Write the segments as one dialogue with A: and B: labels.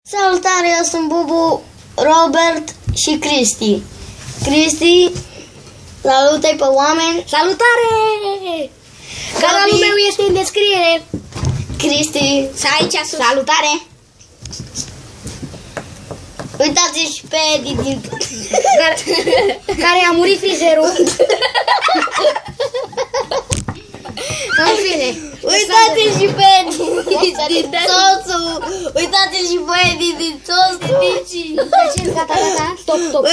A: Salutare, eu sunt Bubu, Robert și Cristi. Cristi, salută-i pe oameni.
B: Salutare! Canalul meu este în descriere.
A: Cristi,
B: Aici sus. Salutare!
A: uitați-l și pe Edi din...
B: Care a murit frizerul. În fine.
A: Uitați-l și pe Edi din Sosu. Uitați-l și pe Edi din Sosu.
B: Deci, gata. Stop.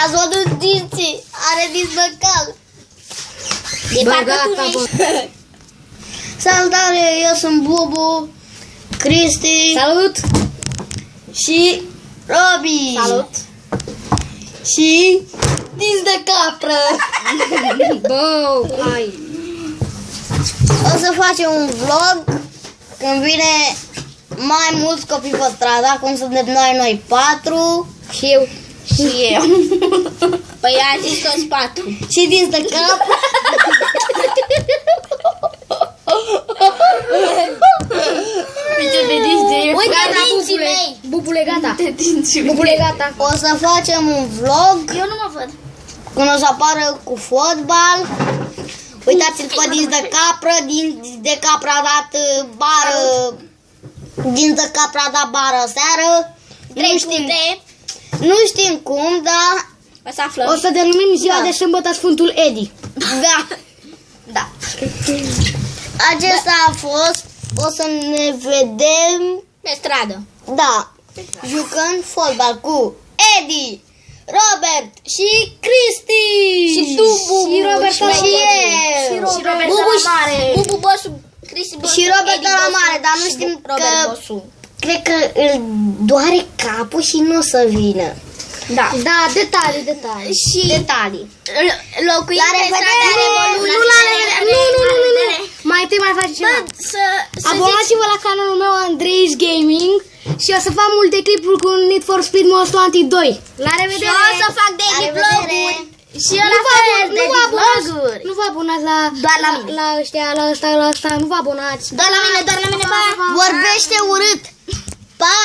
A: Ați văzut dinții? Are dinți de cal.
B: De parcă tu
A: Salutare, eu sunt Bubu, Cristi.
B: Salut!
A: Și Robi.
B: Salut!
A: Și dinți de capră.
B: Bă, hai!
A: O să facem un vlog când vine mai mulți copii pe stradă, acum suntem noi 4.
B: Și eu.
A: Și eu.
B: Păi a zis toți 4.
A: Și dinți de cap. Uite dinții mei.
B: Bubule, gata. Bubule, gata.
A: O să facem un vlog
B: Eu nu mă văd.
A: când o să apară cu fotbal. Uitați-l pe dinți de capră. Dinți de capră a dat bară. Dinți de capră a dat bară seară. Nu știm cum, dar
B: O să aflăm. O să denumim ziua de sâmbătă Sfântul Edi.
A: da. Acesta a fost. O să ne vedem,
B: Pe stradă.
A: da, jucând fotbal cu Edi, Robert și Cristi.
B: Și tu, Bubu.
A: Și Robert
B: Și
A: și
B: eu.
A: eu.
B: Și Robert
A: Bubu
B: la mare. Bubu Bosu. Cristi Bosu.
A: Și Robert
B: Edi
A: la
B: Bosu
A: mare, dar nu
B: și
A: știm
B: Robert
A: că...
B: Bosu.
A: Cred că îl doare capul și nu o să vină.
B: Da. Da, detalii. Și
A: Detalii.
B: locuim
A: La
B: pe strada
A: revedere!
B: Revoluției. Nu. Mai întâi mai faci ceva. Abonați-vă la canalul meu Andreis Gaming și o să fac multe clipuri cu Need for Speed Most Wanted 2. La revedere!
A: Și o să fac daily vlog-uri. Și eu la fel, daily vlog-uri.
B: Nu vă abonați la
A: Doar la mine.
B: la ăștia, la ăsta, nu vă abonați.
A: Doar la mine, pa! Vorbește urât! Pa!